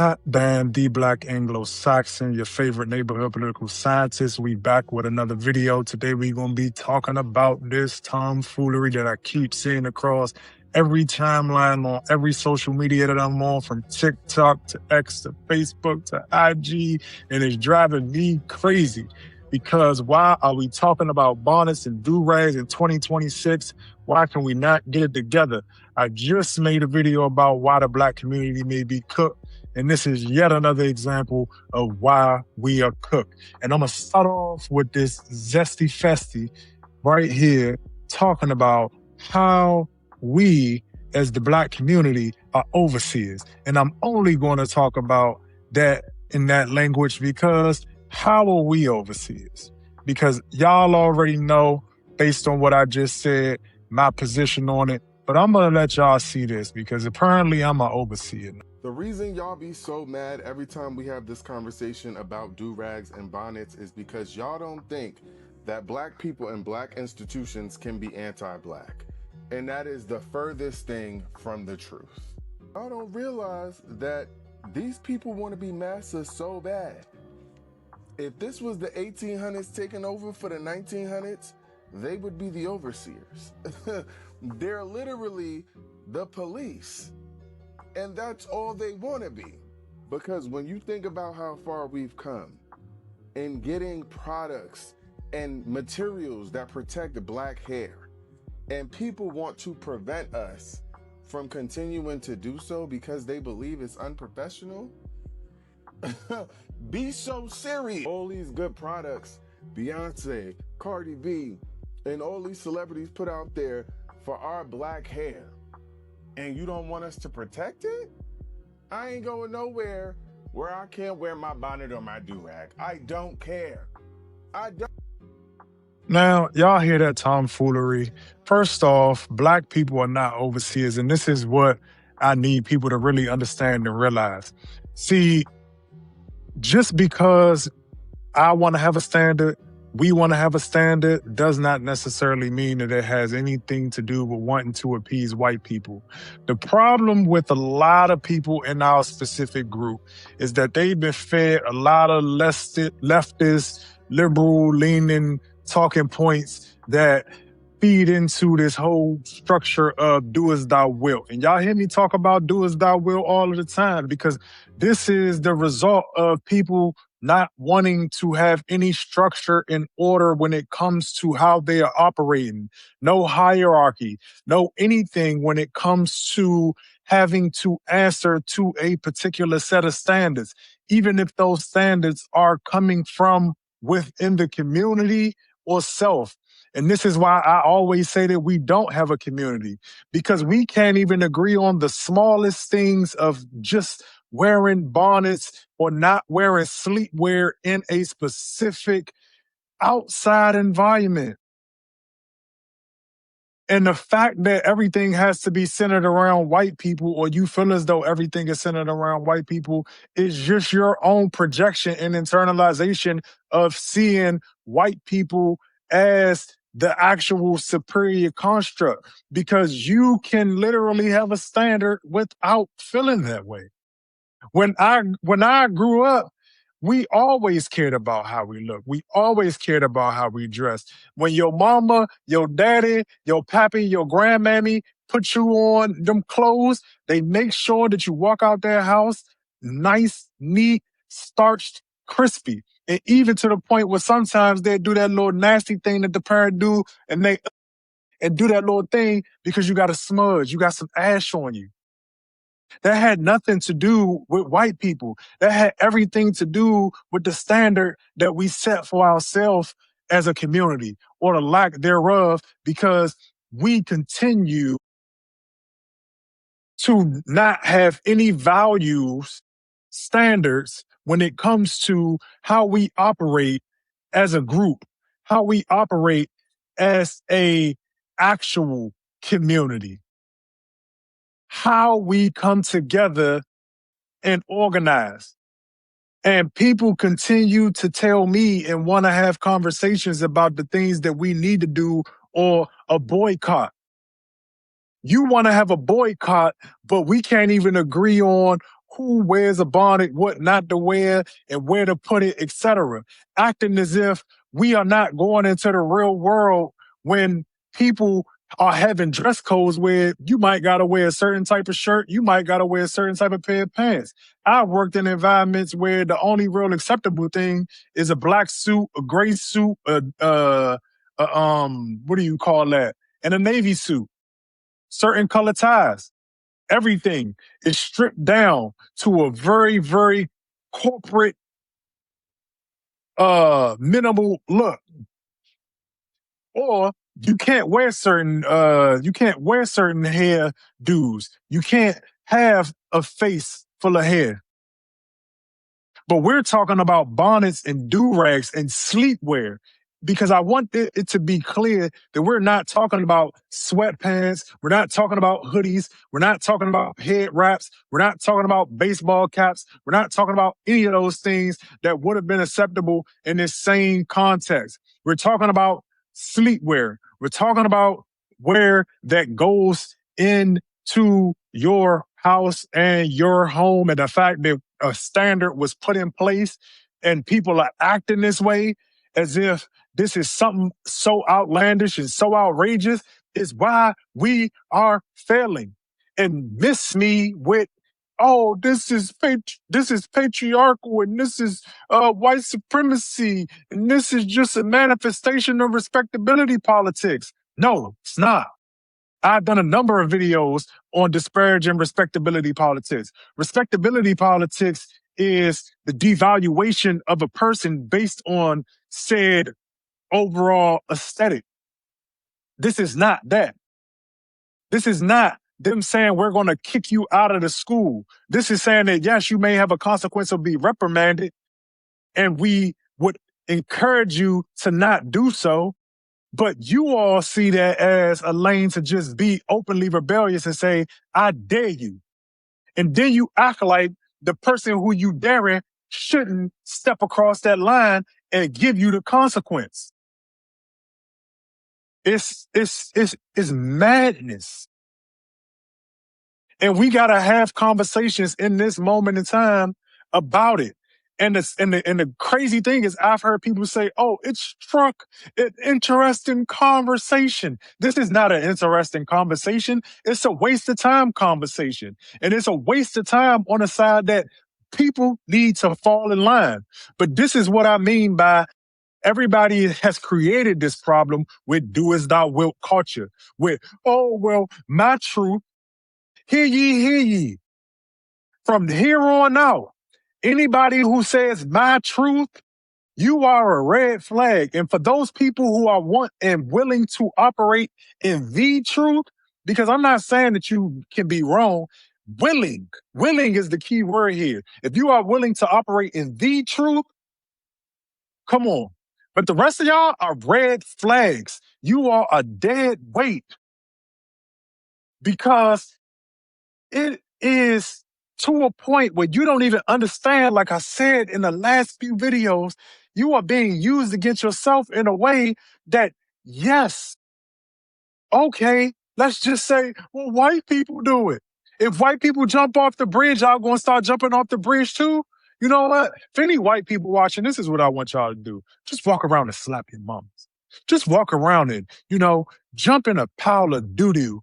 Hot damn, the Black Anglo-Saxon, your favorite neighborhood political scientist. We back with another video. Today we gonna be talking about this tomfoolery that I keep seeing across every timeline on every social media that I'm on, from TikTok to X to Facebook to IG, and it's driving me crazy. Because why are we talking about bonnets and durags in 2026? Why can we not get it together? I just made a video about why the Black community may be cooked. And this is yet another example of why we are cooked. And I'm going to start off with this zesty festy right here, talking about how we as the Black community are overseers. And I'm only going to talk about that in that language because how are we overseers? Because y'all already know, based on what I just said, my position on it. But I'm going to let y'all see this because apparently I'm an overseer. The reason y'all be so mad every time we have this conversation about durags and bonnets is because y'all don't think that Black people and Black institutions can be anti-Black. And that is the furthest thing from the truth. Y'all don't realize that these people want to be massa so bad. If this was the 1800s taking over for the 1900s, they would be the overseers. They're literally the police. And that's all they want to be. Because when you think about how far we've come in getting products and materials that protect Black hair, and people want to prevent us from continuing to do so because they believe it's unprofessional, be so serious. All these good products, Beyonce, Cardi B, and all these celebrities put out there for our Black hair, and you don't want us to protect it? I ain't going nowhere where I can't wear my bonnet or my durag. I don't care. I don't. Now, y'all hear that tomfoolery. First off, Black people are not overseers, and this is what I need people to really understand and realize. See, just because I want to have a standard, we want to have a standard, does not necessarily mean that it has anything to do with wanting to appease white people. The problem with a lot of people in our specific group is that they've been fed a lot of leftist, liberal-leaning talking points that feed into this whole structure of do as thou wilt. And y'all hear me talk about do as thou wilt all of the time because this is the result of people not wanting to have any structure and order when it comes to how they are operating. No hierarchy, no anything when it comes to having to answer to a particular set of standards, even if those standards are coming from within the community or self. And this is why I always say that we don't have a community, because we can't even agree on the smallest things of just wearing bonnets or not wearing sleepwear in a specific outside environment. And the fact that everything has to be centered around white people, or you feel as though everything is centered around white people, is just your own projection and internalization of seeing white people as the actual superior construct, because you can literally have a standard without feeling that way. When I grew up, we always cared about how we look. We always cared about how we dress. When your mama, your daddy, your pappy, your grandmammy put you on them clothes, they make sure that you walk out their house nice, neat, starched, crispy. And even to the point where sometimes they do that little nasty thing that the parent do, and do that little thing because you got a smudge, you got some ash on you. That had nothing to do with white people. That had everything to do with the standard that we set for ourselves as a community, or the lack thereof, because we continue to not have any values, standards when it comes to how we operate as a group, how we operate as a actual community, how we come together and organize. And people continue to tell me and want to have conversations about the things that we need to do, or a boycott. You want to have a boycott, but we can't even agree on who wears a bonnet, what not to wear, and where to put it, etc. Acting as if we are not going into the real world when people are having dress codes where you might gotta wear a certain type of shirt, you might gotta wear a certain type of pair of pants. I've worked in environments where the only real acceptable thing is a black suit, a gray suit, what do you call that? And a navy suit, certain color ties. Everything is stripped down to a very, very corporate, minimal look. Or you can't wear certain hair dues. You can't have a face full of hair. But we're talking about bonnets and durags and sleepwear because I want it to be clear that we're not talking about sweatpants. We're not talking about hoodies. We're not talking about head wraps. We're not talking about baseball caps. We're not talking about any of those things that would have been acceptable in this same context. We're talking about sleepwear. We're talking about wear that goes into your house and your home, and the fact that a standard was put in place and people are acting this way as if this is something so outlandish and so outrageous is why we are failing. And miss me with, oh, this is patriarchal and this is white supremacy and this is just a manifestation of respectability politics. No, it's not. I've done a number of videos on disparaging respectability politics. Respectability politics is the devaluation of a person based on said overall aesthetic. This is not that. This is not them saying we're going to kick you out of the school. This is saying that, yes, you may have a consequence of be reprimanded, and we would encourage you to not do so. But you all see that as a lane to just be openly rebellious and say, I dare you. And then you act like the person who you daring shouldn't step across that line and give you the consequence. It's madness. And we gotta have conversations in this moment in time about it. And the crazy thing is, I've heard people say, "Oh, it struck an interesting conversation." This is not an interesting conversation. It's a waste of time conversation, and it's a waste of time on the side that people need to fall in line. But this is what I mean by everybody has created this problem with "do as thou wilt" culture. With, oh well, my truth. Hear ye, hear ye. From here on out, anybody who says my truth, you are a red flag. And for those people who are want and willing to operate in the truth, because I'm not saying that you can be wrong, willing is the key word here. If you are willing to operate in the truth, come on. But the rest of y'all are red flags. You are a dead weight because it is to a point where you don't even understand, like I said in the last few videos, you are being used against yourself in a way that, yes, okay, let's just say, well, white people do it. If white people jump off the bridge, y'all gonna start jumping off the bridge too? You know what? If any white people watching, this is what I want y'all to do. Just walk around and slap your mamas. Just walk around and, jump in a pile of doo-doo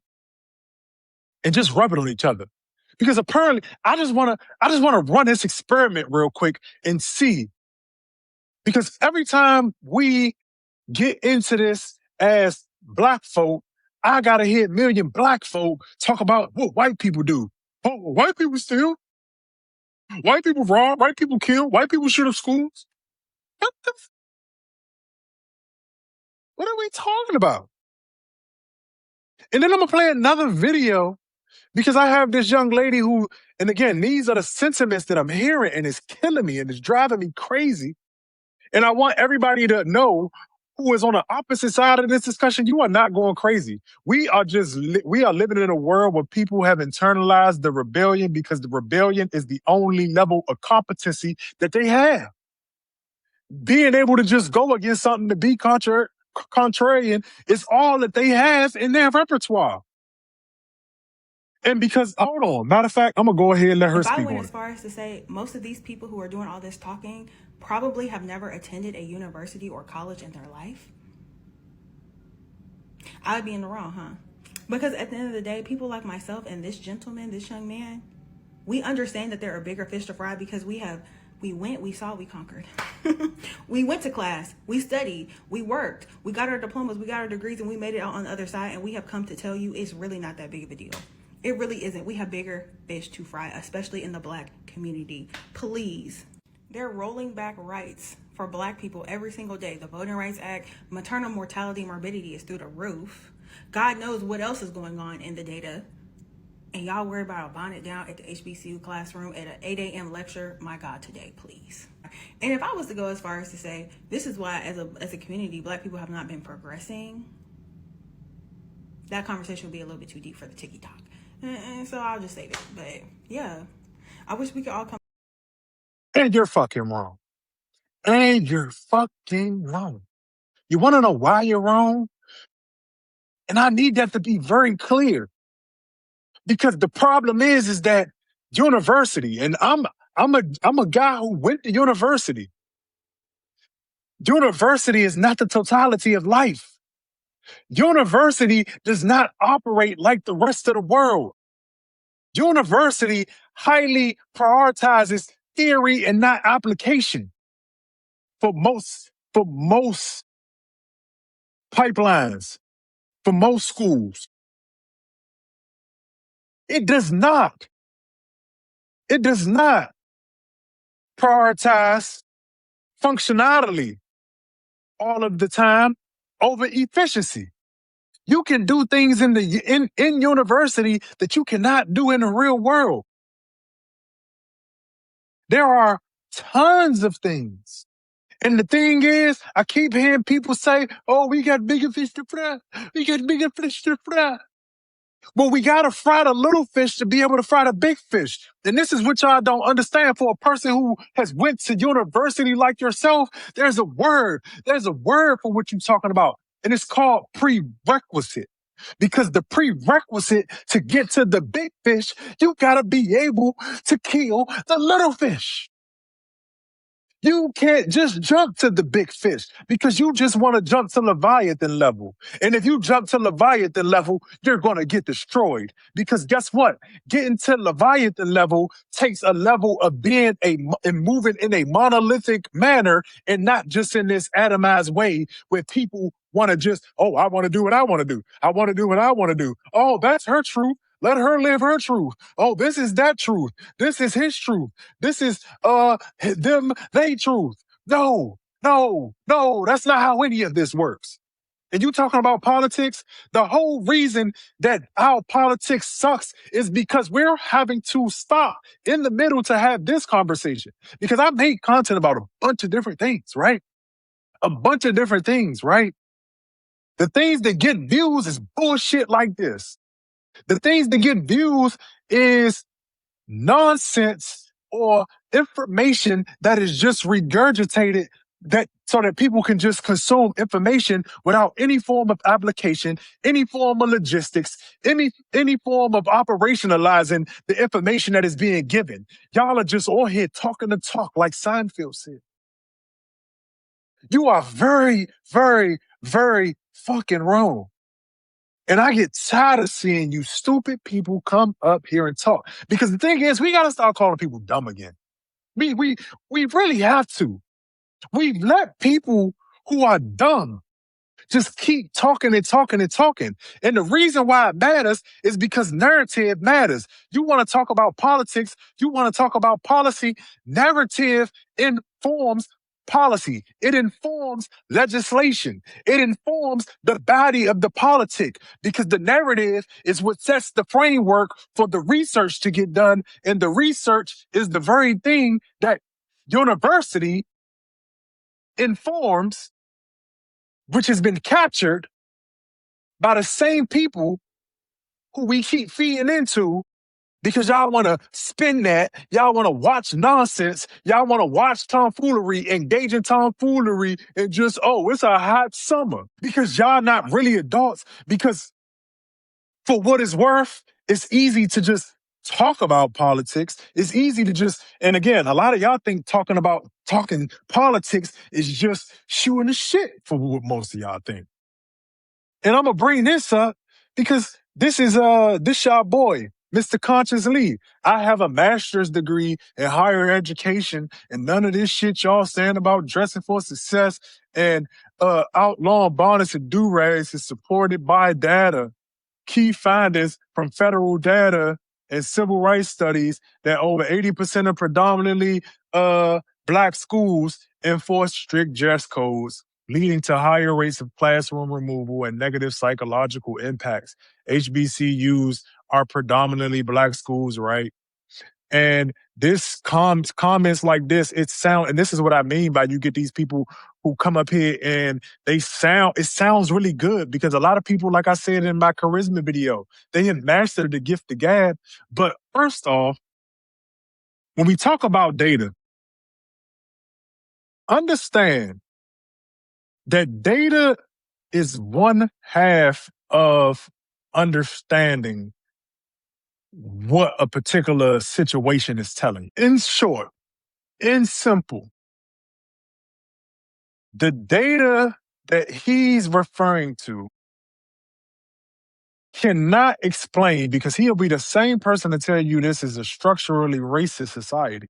and just rub it on each other. Because apparently, I just want to run this experiment real quick and see. Because every time we get into this as black folk, I gotta hear a million black folk talk about what white people do. Oh, white people steal, white people rob, white people kill, white people shoot up schools. What are we talking about? And then I'm gonna play another video because I have this young lady who, and again, these are the sentiments that I'm hearing, and it's killing me and it's driving me crazy. And I want everybody to know who is on the opposite side of this discussion, you are not going crazy. We are living in a world where people have internalized the rebellion because the rebellion is the only level of competency that they have. Being able to just go against something to be contrarian is all that they have in their repertoire. And because, hold on, matter of fact, I'm going to go ahead and let her If I speak went on as it. far as to say most of these people who are doing all this talking probably have never attended a university or college in their life, I would be in the wrong, huh? Because at the end of the day, people like myself and this gentleman, this young man, we understand that there are bigger fish to fry because we went, we saw, we conquered. We went to class, we studied, we worked, we got our diplomas, we got our degrees, and we made it out on the other side. And we have come to tell you it's really not that big of a deal. It really isn't. We have bigger fish to fry, especially in the black community. Please. They're rolling back rights for black people every single day. The Voting Rights Act, maternal mortality and morbidity is through the roof. God knows what else is going on in the data. And y'all worry about a bonnet down at the HBCU classroom at an 8 a.m. lecture. My God, today, please. And if I was to go as far as to say, this is why as a community, black people have not been progressing, that conversation would be a little bit too deep for the TikTok. And so I'll just say that. But yeah, I wish we could all come. And you're fucking wrong. And you're fucking wrong. You want to know why you're wrong? And I need that to be very clear. Because the problem is that university, and I'm a guy who went to university. University is not the totality of life. University does not operate like the rest of the world. University highly prioritizes theory and not application for most pipelines, for most schools. It does not. It does not prioritize functionality all of the time over efficiency. You can do things in university that you cannot do in the real world. There are tons of things. And the thing is, I keep hearing people say, oh, we got bigger fish to fry. We got bigger fish to fry. Well, we got to fry the little fish to be able to fry the big fish. And this is what y'all don't understand. For a person who has went to university like yourself, there's a word. There's a word for what you're talking about. And it's called prerequisite. Because the prerequisite to get to the big fish, you got to be able to kill the little fish. You can't just jump to the big fish because you just want to jump to Leviathan level. And if you jump to Leviathan level, you're going to get destroyed. Because guess what? Getting to Leviathan level takes a level of being and moving in a monolithic manner and not just in this atomized way where people want to just, oh, I want to do what I want to do. I want to do what I want to do. Oh, that's her truth. Let her live her truth. Oh, this is that truth. This is his truth. This is they truth. No, no, no. That's not how any of this works. And you talking about politics? The whole reason that our politics sucks is because we're having to stop in the middle to have this conversation. Because I make content about a bunch of different things, right? A bunch of different things, right? The things that get views is bullshit like this. The things that get views is nonsense or information that is just regurgitated that so that people can just consume information without any form of application, any form of logistics, any form of operationalizing the information that is being given. Y'all are just all here talking the talk like Seinfeld said. You are very, very, very fucking wrong. And I get tired of seeing you stupid people come up here and talk. Because the thing is, we got to start calling people dumb again. We really have to. We've let people who are dumb just keep talking and talking and talking. And the reason why it matters is because narrative matters. You want to talk about politics, you want to talk about policy, narrative informs policy. It informs legislation. It informs the body of the politic because the narrative is what sets the framework for the research to get done. And the research is the very thing that university informs, which has been captured by the same people who we keep feeding into because y'all want to spin that. Y'all want to watch nonsense. Y'all want to watch tomfoolery, engage in tomfoolery, and just, oh, it's a hot summer because y'all not really adults. Because for what it's worth, It's easy to just talk about politics. It's easy to just, and again, a lot of y'all think talking politics is just shooting the shit for what most of y'all think. And I'm gonna bring this up because this y'all boy, Mr. Conscious Lee. I have a master's degree in higher education, and none of this shit y'all saying about dressing for success and outlawing bonnets and durags is supported by data. Key findings from federal data and civil rights studies that over 80% of predominantly Black schools enforce strict dress codes, leading to higher rates of classroom removal and negative psychological impacts. HBCUs are predominantly Black schools, right? And this comments like this, and this is what I mean by you get these people who come up here and it sounds really good because a lot of people, like I said in my charisma video, they have mastered the gift of gab. But first off, when we talk about data, understand that data is one half of understanding what a particular situation is telling. In short, in simple, the data that he's referring to cannot explain, because he'll be the same person to tell you this is a structurally racist society.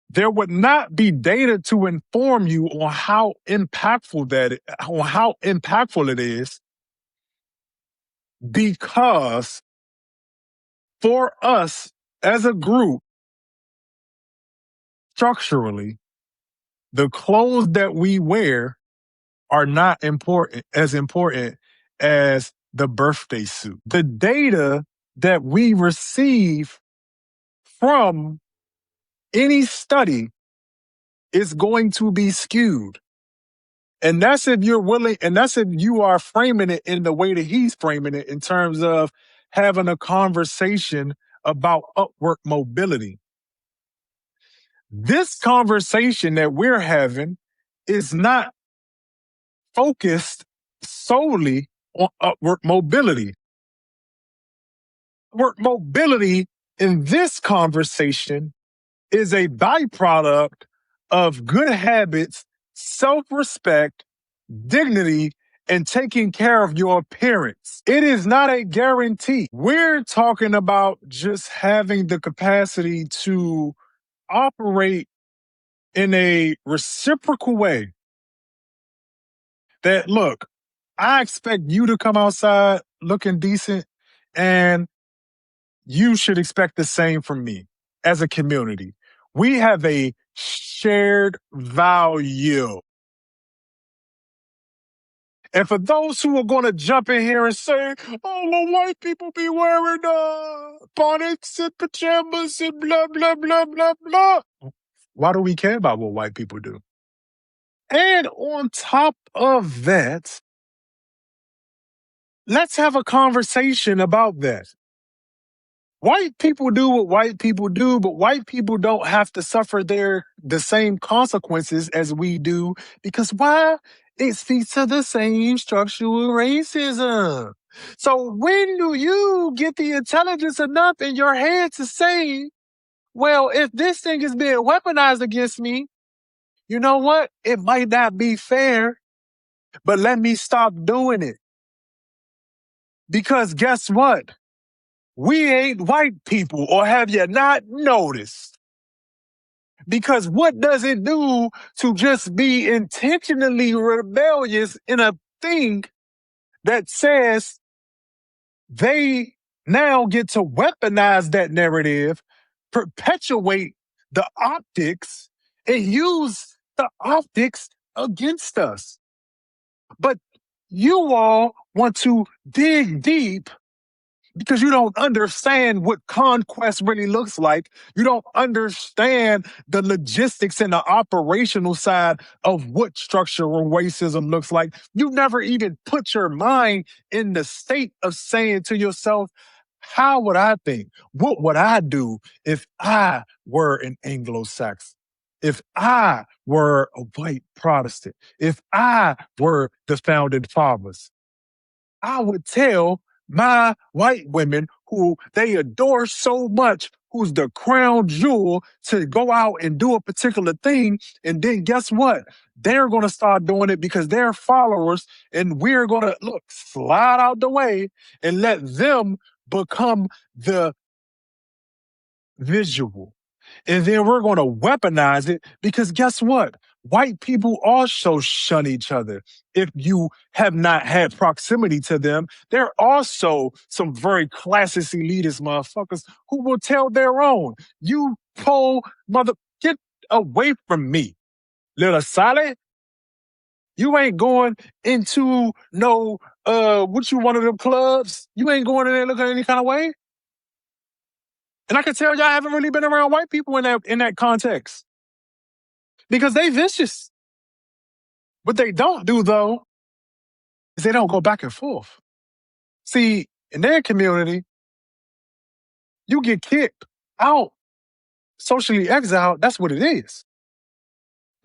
There would not be data to inform you on how impactful it is, because for us as a group, structurally, the clothes that we wear are not as important as the birthday suit. The data that we receive from any study is going to be skewed. And that's if you're willing, and that's if you are framing it in the way that he's framing it, in terms of having a conversation about upward mobility. This conversation that we're having is not focused solely on upward mobility. Upward mobility in this conversation is a byproduct of good habits, self-respect, dignity, and taking care of your appearance. It is not a guarantee. We're talking about just having the capacity to operate in a reciprocal way. That, look, I expect you to come outside looking decent, and you should expect the same from me as a community. We have a shared value. And for those who are going to jump in here and say, oh, well, white people be wearing bonnets and pajamas and blah, blah, blah, blah, blah. Why do we care about what white people do? And on top of that, let's have a conversation about that. White people do what white people do, but white people don't have to suffer the same consequences as we do, because why? It speaks to the same structural racism. So when do you get the intelligence enough in your head to say, well, if this thing is being weaponized against me, you know what? It might not be fair, but let me stop doing it. Because guess what? We ain't white people, or have you not noticed? Because what does it do to just be intentionally rebellious in a thing that says they now get to weaponize that narrative, perpetuate the optics, and use the optics against us? But you all want to dig deep because you don't understand what conquest really looks like. You don't understand the logistics and the operational side of what structural racism looks like. You never even put your mind in the state of saying to yourself, how would I think? What would I do if I were an Anglo-Saxon? If I were a white Protestant? If I were the founding fathers? I would tell my white women who they adore so much, who's the crown jewel, to go out and do a particular thing. And then guess what? They're going to start doing it because they're followers. And we're going to slide out the way and let them become the visual. And then we're going to weaponize it because guess what? White people also shun each other. If you have not had proximity to them, there are also some very classist elitist motherfuckers who will tell their own. You pole mother, get away from me, little solid. You ain't going into no, what you one of them clubs? You ain't going in there looking any kind of way. And I can tell y'all haven't really been around white people in that context because they vicious. What they don't do though is they don't go back and forth. See, in their community, you get kicked out, socially exiled. That's what it is.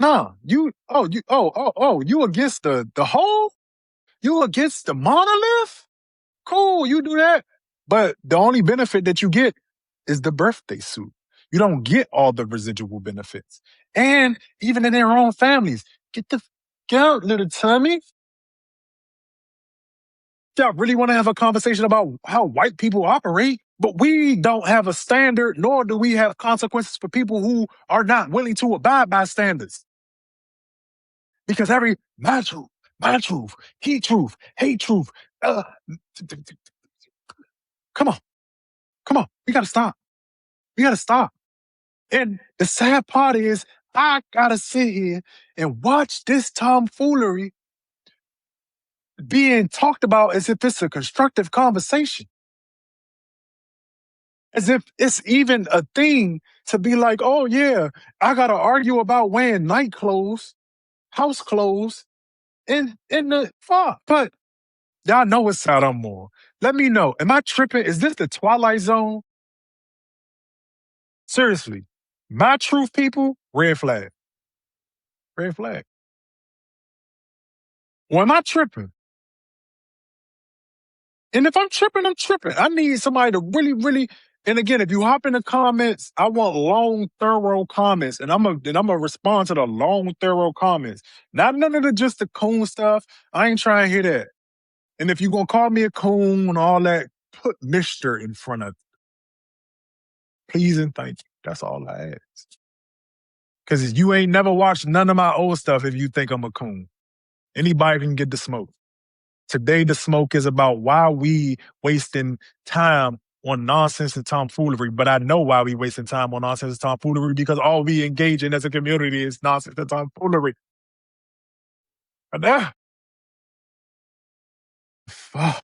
Nah, you against the whole? You against the monolith? Cool, you do that. But the only benefit that you get is the birthday suit. You don't get all the residual benefits. And even in their own families, get out, little tummy. Y'all really want to have a conversation about how white people operate, but we don't have a standard, nor do we have consequences for people who are not willing to abide by standards. Because every my truth, he truth, hate truth, come on, we gotta stop. And the sad part is, I gotta sit here and watch this tomfoolery being talked about as if it's a constructive conversation. As if it's even a thing to be like, oh yeah, I gotta argue about wearing night clothes, house clothes, in the fuck. But y'all know what side I'm on. Let me know. Am I tripping? Is this the Twilight Zone? Seriously. My truth, people, red flag. Red flag. Or am I tripping? And if I'm tripping, I'm tripping. I need somebody to really, really. And again, if you hop in the comments, I want long, thorough comments, and I'm gonna respond to the long, thorough comments. Not none of the just the coon stuff. I ain't trying to hear that. And if you gonna call me a coon and all that, put Mister in front of it. Please and thank you. That's all I ask. Because you ain't never watched none of my old stuff if you think I'm a coon. Anybody can get the smoke. Today, the smoke is about why we wasting time on nonsense and tomfoolery. But I know why we wasting time on nonsense and tomfoolery because all we engage in as a community is nonsense and tomfoolery. And fuck.